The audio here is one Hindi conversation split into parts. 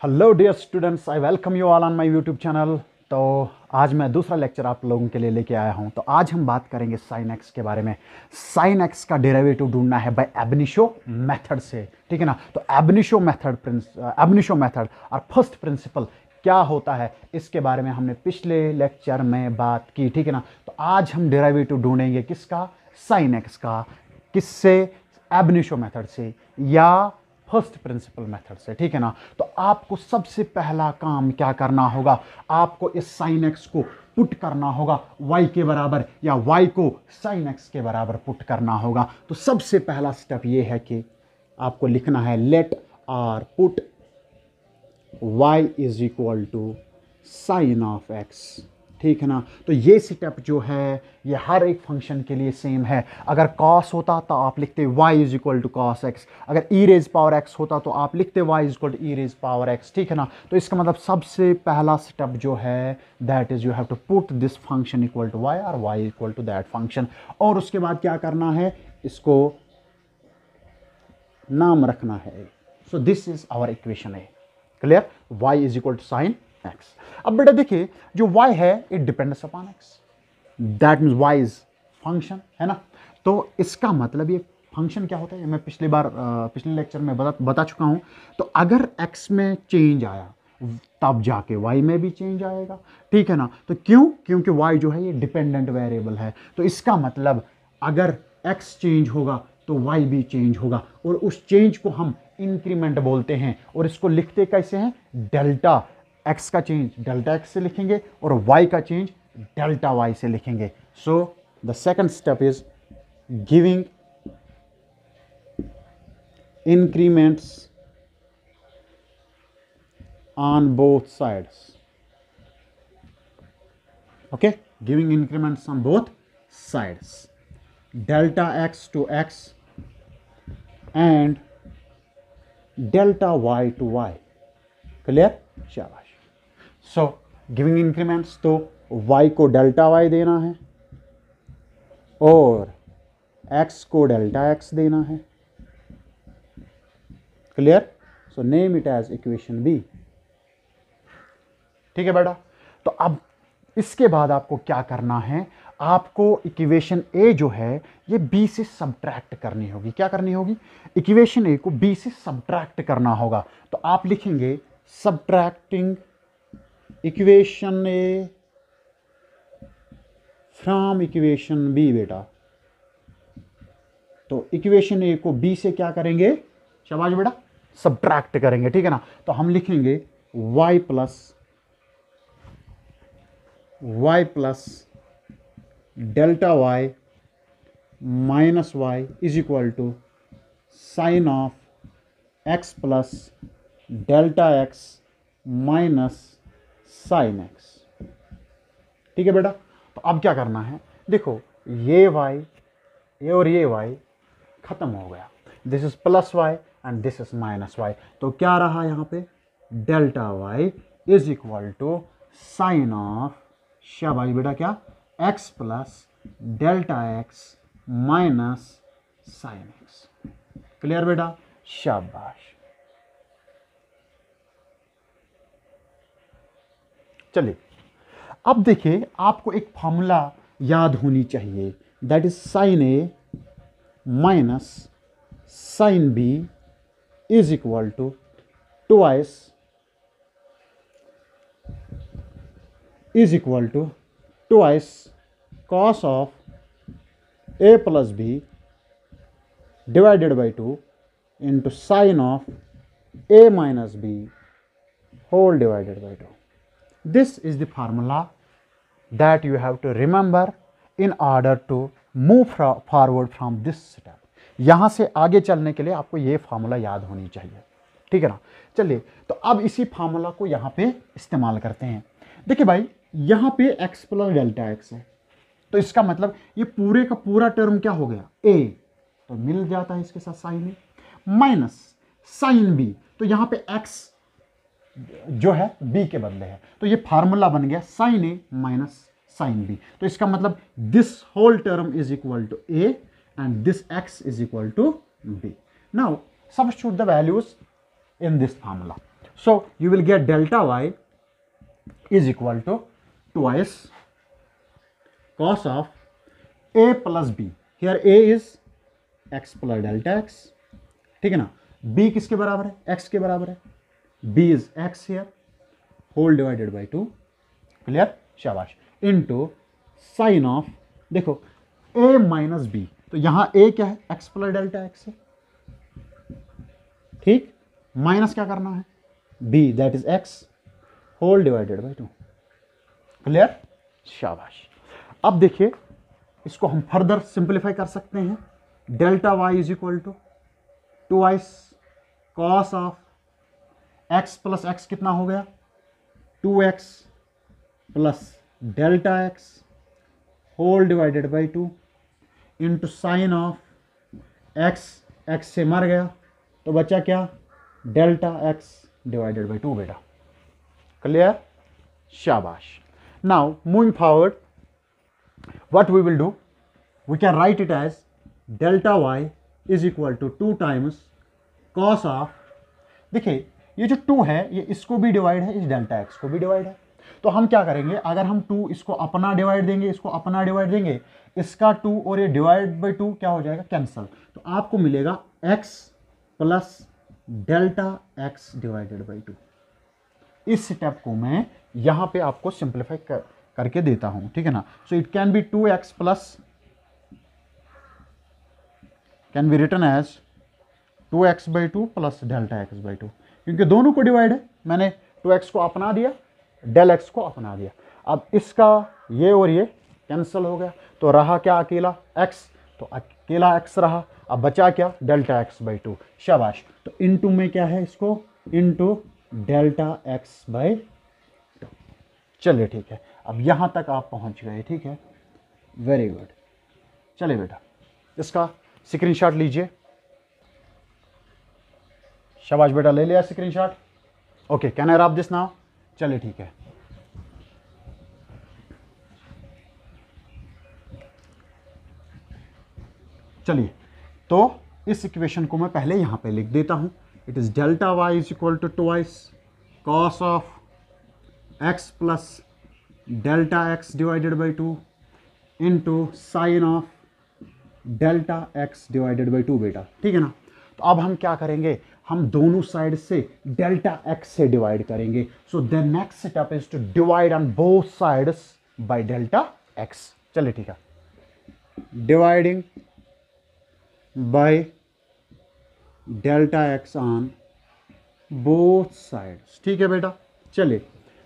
Hello dear students, I welcome you all on my YouTube channel. तो आज मैं दूसरा लेक्चर आप लोगों के लिए लेके आया हूं। तो आज हम बात करेंगे साइन एक्स के बारे में। साइन एक्स का डेरिवेटिव ढूंढना है बाय एबनिशो मेथड से, ठीक है ना। तो एबनिशो मेथड और फर्स्ट प्रिंसिपल क्या होता है इसके बारे में हमने पिछले लेक्चर में बात की, ठीक है ना। तो आज हम डेरिवेटिव ढूंढेंगे किसका, साइन एक्स का। किससे? एबनिशो मेथड से या फर्स्ट प्रिंसिपल मेथड से, ठीक है ना। तो आपको सबसे पहला काम क्या करना होगा, आपको इस साइन एक्स को पुट करना होगा y के बराबर या y को साइन एक्स के बराबर पुट करना होगा। तो सबसे पहला स्टेप ये है कि आपको लिखना है let are put y is equal to sine of x, ठीक है ना। तो ये स्टेप जो है ये हर एक फंक्शन के लिए सेम है। अगर cos होता तो आप लिखते y is equal to cos x, अगर e रेज पावर x होता तो आप लिखते y is equal to e raise power x, ठीक है ना। तो इसका मतलब सबसे पहला स्टेप जो है that is you have to put this function equal to y और y equal to that function. और उसके बाद क्या करना है, इसको नाम रखना है। So this is our equation है, clear. y is equal to sine x. अब बेटा देखिए, जो y है it depends upon x, that means y is function, है ना। तो इसका मतलब ये फंक्शन क्या होता है, मैं पिछले लेक्चर में बता चुका हूं। तो अगर x में चेंज आया तब जाके y में भी चेंज आएगा, ठीक है ना। तो क्योंकि y जो है ये डिपेंडेंट वेरिएबल है। तो इसका मतलब अगर x चेंज होगा तो y भी चेंज होगा, और उस चेंज को हम इंक्रीमेंट बोलते हैं। और इसको लिखते कैसे हैं, डेल्टा x का चेंज डेल्टा x से लिखेंगे और y का चेंज डेल्टा y से लिखेंगे। So the second step is giving increments on both sides. Okay, giving increments on both sides, delta x to x and delta y to y, clear। शाबाश। so giving increments तो y को डेल्टा y देना है और x को डेल्टा x देना है, clear. So name it as equation B, ठीक है बेटा। तो अब इसके बाद आपको क्या करना है, आपको इक्वेशन ए जो है ये बी से सब्ट्रैक्ट करनी होगी। क्या करनी होगी, इक्वेशन ए को बी से सब्ट्रैक्ट करना होगा। तो आप लिखेंगे subtracting equation A from equation B बेटा। तो इक्वेशन ए को बी से क्या करेंगे, शाबाश बेटा, सब्ट्रैक्ट करेंगे, ठीक है ना। तो हम लिखेंगे y plus delta y minus y is equal to sine of x plus delta x minus sine x, ठीक है बेटा। तो अब क्या करना है, देखो ये और ये y खत्म हो गया, this is plus y and this is minus y। तो क्या रहा यहाँ पे, delta y is equal to sine of, शाबाश बेटा, क्या, x plus delta x minus sine x, clear बेटा, शाबाश। चलिए अब देखिए, आपको एक फॉर्मूला याद होनी चाहिए, that is sine A minus sine B is equal to twice cos of a plus b divided by 2 into sin of a minus b whole divided by 2. This is the formula that you have to remember in order to move forward from this step. यहां से आगे चलने के लिए आपको यह फार्मूला याद होनी चाहिए, ठीक है ना। चलिए, तो अब इसी फार्मूला को यहां पे इस्तेमाल करते हैं। देखिए भाई, यहां पे x प्लस डेल्टा x है, तो इसका मतलब ये पूरे का पूरा टर्म क्या हो गया, a, तो मिल जाता है इसके साथ sign A, minus sine b, तो यहां पे x जो है b के बदले है, तो ये फार्मूला बन गया sine A minus sine b। तो इसका मतलब this whole term is equal to a and this x is equal to b। Now substitute the values in this formula. So you will get delta y is equal to twice cos of a plus b. Here a is x plus delta x, ठीक है ना. b किसके बराबर है? x के बराबर है. b is x here whole divided by 2. Clear? शाबाश. इनटू साइन ऑफ, देखो a माइनस b, तो यहां a क्या है? x प्लस डेल्टा x है. ठीक. माइनस क्या करना है? b that is x whole divided by 2. Clear? शाबाश. अब देखिए इसको हम फर्दर सिंप्लीफाई कर सकते हैं. Delta y is equal to twice cos of x plus x कितना हो गया? 2x plus delta x whole divided by 2 into sine of x से मर गया तो बचा क्या? डेल्टा x डिवाइडेड बाई 2 बेटा. क्लियर? शाबाश. Now moving forward, what we will do, we can write it as delta y is equal to 2 times cos of, देखिए ये जो 2 है ये इसको भी डिवाइड है, इस डेल्टा x को भी डिवाइड है. तो हम क्या करेंगे, अगर हम 2 इसको अपना डिवाइड देंगे, इसको अपना डिवाइड देंगे, इसका 2 और ये डिवाइड बाई 2 क्या हो जाएगा? कैंसल. तो आपको मिलेगा x plus delta x divided by 2. इस स्टेप को मैं यहां पे आपको सिंप्लीफाई करके देता हूं, ठीक है ना. So it can be 2x plus, can be written as 2x by 2 plus delta x by 2, क्योंकि दोनों को डिवाइड है. मैंने 2x को अपना दिया, डेल x को अपना दिया. अब इसका ये और ये कैंसिल हो गया तो रहा क्या? अकेला x. तो अकेला x रहा. अब बचा क्या? Delta x by 2. शाबाश. तो इनटू में क्या है? इसको इनटू डेल्टा x बाई 2. चलिए ठीक है, अब यहां तक आप पहुंच गए. ठीक है, वेरी गुड. चलिए बेटा इसका स्क्रीनशॉट लीजिए. शाबाश बेटा, ले लिया screenshot. Okay, can I wrap this now? चलिए ठीक है. चलिए तो इस इक्वेशन को मैं पहले यहां पे लिख देता हूं. It is delta y is equal to twice cos of x plus delta x divided by 2 into sine of delta x divided by 2 बेटा. ठीक है ना. तो अब हम क्या करेंगे, हम दोनों साइड से डेल्टा एक्स से डिवाइड करेंगे. So the next step is to divide on both sides by delta x. चलिए ठीक है, dividing by delta x on both sides. ठीक है बेटा. चलिए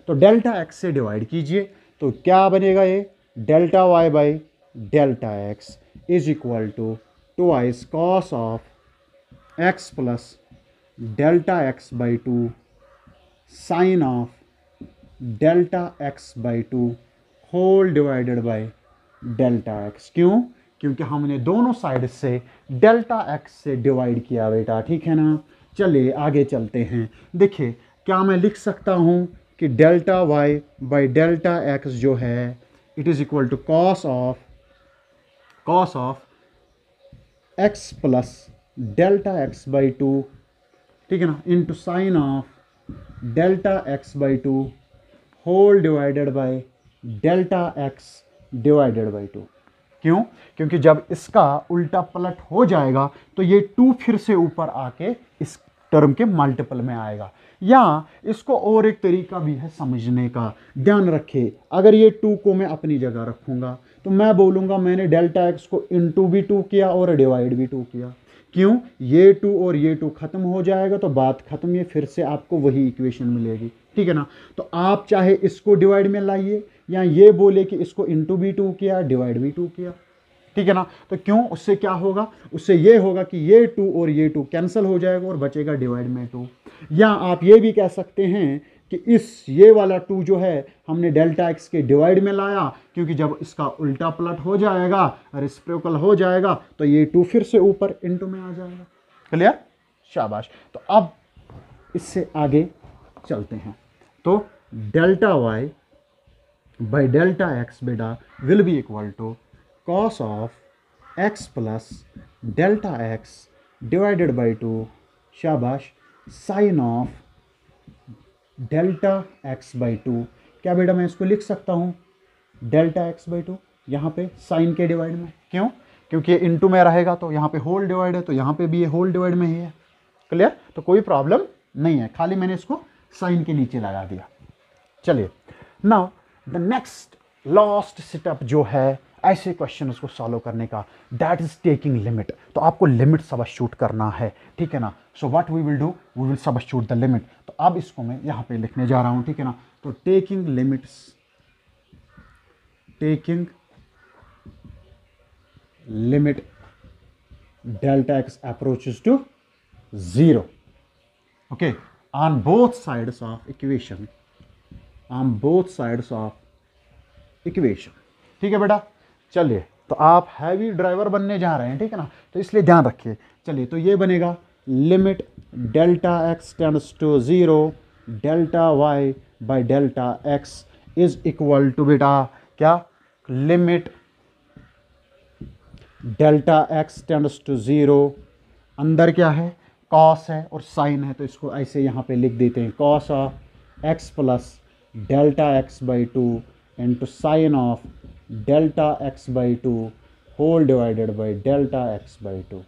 तो डेल्टा एक्स से डिवाइड कीजिए तो क्या बनेगा? ये delta y by delta x is equal to twice cos of x plus delta x by 2 sine of delta x by 2 whole divided by delta x. क्यों? क्योंकि हमने दोनों साइड से डेल्टा एक्स से डिवाइड किया बेटा. ठीक है ना. चलिए आगे चलते हैं. देखिए क्या मैं लिख सकता हूं कि delta y by delta x जो है it is equal to cos of x plus delta x by 2, ठीक है ना, into sine of delta x by 2 whole divided by delta x divided by 2. क्यों? क्योंकि जब इसका उल्टा पलट हो जाएगा तो ये 2 फिर से ऊपर आके इस टर्म के मल्टीपल में आएगा. या इसको और एक तरीका भी है समझने का. ध्यान रखें, अगर ये 2 को मैं अपनी जगह रखूंगा तो मैं बोलूंगा मैंने डेल्टा एक्स को इंटू भी 2 किया और डिवाइड भी 2 किया. क्यों? ये 2 और ये 2 खत्म हो जाएगा तो बात खत्म. ये फिर से आपको वही इक्वेशन मिलेगी. ठीक है ना. तो आप चाहे इसको डिवाइड में लाइए या ये बोले कि इसको इंटू भी 2 किया डिवाइड भी 2 किया. ठीक है ना. तो क्यों? उससे क्या होगा? उससे ये होगा कि ये 2 और ये 2 कैंसिल हो जाएगा और बचेगा डिवाइड में 2. या आप ये भी कह सकते हैं कि ये वाला 2 जो है हमने डेल्टा एक्स के डिवाइड में लाया, क्योंकि जब इसका उल्टा पलट हो जाएगा, रेसिप्रोकल हो जाएगा, तो ये 2 फिर से ऊपर इंटू में आ जाएगा. क्लियर? शाबाश. तो अब इससे आगे चलते हैं. तो delta y by delta x बेटा will be equal to cos of x plus delta x divided by 2, शाबाश, sin of delta x by to. क्या बेटा मैं इसको लिख सकता हूँ डेल्टा एक्स बाई टू यहाँ पे साइन के डिवाइड में। क्यों? क्योंकि ये इंटू में रहेगा तो यहाँ पे होल डिवाइड है, तो यहाँ पे भी ये होल डिवाइड में ही है। क्लियर? तो कोई प्रॉब्लम नहीं है, खाली मैंने इसको साइन के नीचे लगा दिया। चलिए now the next last step जो है ऐसे क्वेश्चन को सॉल्व करने का, दैट इज टेकिंग लिमिट। तो आपको लिमिट सबस्टिट्यूट करना है, ठीक है ना। So what we will do, we will substitute the limit. तो अब इसको मैं यहाँ पे लिखने जा रहा हूँ, ठीक है ना। तो taking limits, taking limit delta x approaches to 0, okay, on both sides of equation, on both sides of equation। ठीक है बेटा। चलिए तो आप हैवी ड्राइवर बनने जा रहे हैं, ठीक है ना, तो इसलिए ध्यान रखिए। चलिए तो ये बनेगा limit delta x tends to 0 delta y by delta x is equal to बेटा क्या, limit delta x tends to 0, अंदर क्या है कॉस है और साइन है, तो इसको ऐसे यहाँ पे लिख देते हैं, cos of x plus delta x by two into sine of delta x by two whole divided by delta x by two.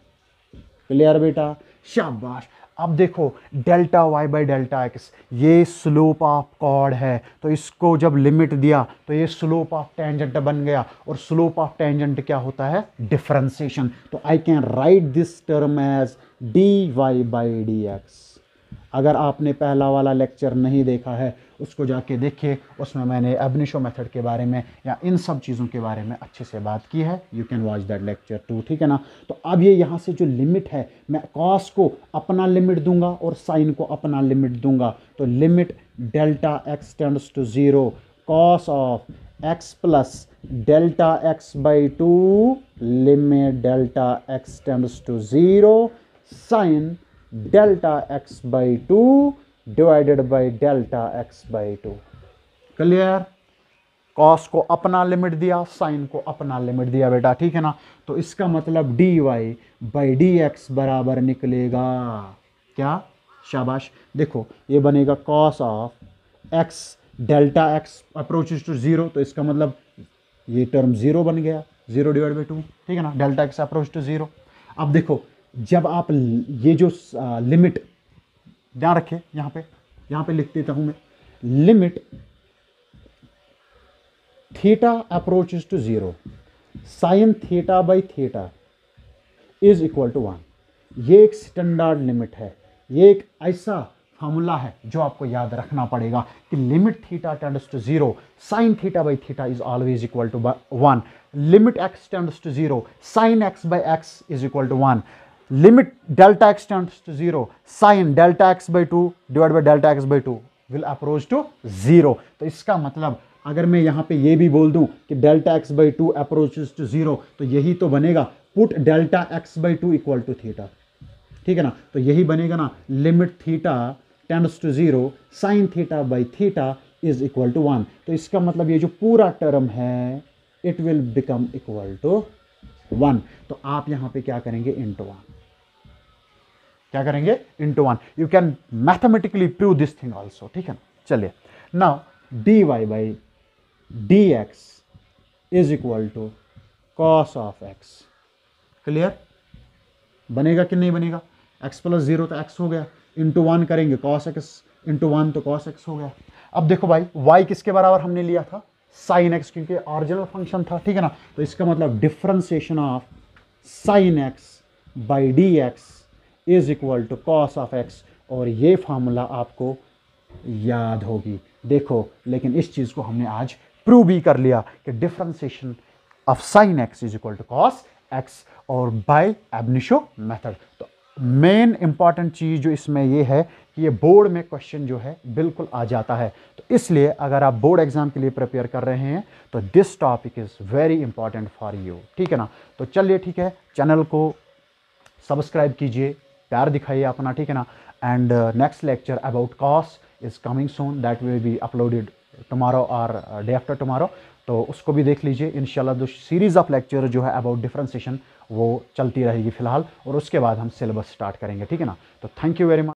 Clear बेटा? शाबाश। अब देखो delta y by delta x, ये स्लोप ऑफ कॉर्ड है, तो इसको जब लिमिट दिया तो ये स्लोप ऑफ टेंजेंट बन गया, और स्लोप ऑफ टेंजेंट क्या होता है, डिफरेंशिएशन। तो I can write this term as d y by d x. अगर आपने पहला वाला लेक्चर नहीं देखा है उसको जाके देखिए, उसमें मैंने एब इनिशियो मेथड के बारे में या इन सब चीज़ों के बारे में अच्छे से बात की है। You can watch that lecture to, ठीक है ना। तो अब ये यहाँ से जो लिमिट है, मैं कॉस को अपना लिमिट दूंगा और साइन को अपना लिमिट दूंगा। तो limit delta x tends to 0 cos of x plus delta x by two limit delta x tends to 0 sine delta x by two divided by delta x by two. Clear? Cos को अपना लिमिट दिया, साइन को अपना लिमिट दिया बेटा, ठीक है ना। तो इसका मतलब d y by d x बराबर निकलेगा क्या, शाबाश। देखो ये बनेगा cos of x delta x approaches to 0, तो इसका मतलब ये टर्म 0 बन गया, 0 डिवाइड बाई 2, ठीक है ना, डेल्टा एक्स अप्रोच टू 0। अब देखो जब आप ये जो लिमिट, ध्यान रखें यहाँ पे लिख देता हूं मैं, limit theta approaches to 0 sine theta by theta is equal to 1। ये एक स्टैंडर्ड लिमिट है, ये एक ऐसा फॉर्मूला है जो आपको याद रखना पड़ेगा कि limit theta tends to 0 sine theta by theta is always equal to 1। Limit x tends to 0 sine x by x is equal to 1। Limit delta x tends to 0 sine delta x by 2 divide by delta x by 2 will approach to 0। तो इसका मतलब अगर मैं यहाँ पे ये भी बोल दूं कि delta x by 2 approaches to 0, तो यही तो बनेगा put delta x by 2 equal to theta, ठीक है ना। तो यही बनेगा ना, limit theta tends to 0 sine theta by theta is equal to 1। तो इसका मतलब ये जो पूरा टर्म है it will become equal to 1। तो आप यहाँ पे क्या करेंगे, इंटू 1, क्या करेंगे, into 1। You can mathematically prove this thing also, ठीक है ना। चलिए now d y by d x is equal to cos of x. Clear? बनेगा कि नहीं बनेगा? एक्स प्लस 0 तो एक्स हो गया, इंटू 1 करेंगे कॉस एक्स इंटू 1 तो कॉस एक्स हो गया। अब देखो भाई वाई किसके बराबर हमने लिया था, साइन एक्स, क्योंकि ऑरिजिनल फंक्शन था, ठीक है ना। तो इसका मतलब differentiation of sine x by d x is equal to cos of x, और ये फार्मूला आपको याद होगी। देखो लेकिन इस चीज़ को हमने आज प्रूव भी कर लिया कि differentiation of sine x is equal to cos x, और बाय एब इनिशियो मेथड। तो मेन इंपॉर्टेंट चीज़ जो इसमें ये है कि ये बोर्ड में क्वेश्चन जो है बिल्कुल आ जाता है। तो इसलिए अगर आप बोर्ड एग्जाम के लिए प्रिपेयर कर रहे हैं तो this topic is very important for you, ठीक है ना। तो चलिए ठीक है, चैनल को सब्सक्राइब कीजिए, प्यार दिखाइए अपना, ठीक है ना। And next lecture about cos is coming soon, that will be uploaded tomorrow और डे आफ्टर टुमारो, तो उसको भी देख लीजिए। इंशाल्लाह जो सीरीज़ ऑफ लेक्चर जो है अबाउट डिफरेंशिएशन वो चलती रहेगी फिलहाल, और उसके बाद हम सिलेबस स्टार्ट करेंगे, ठीक है ना। तो थैंक यू वेरी मच।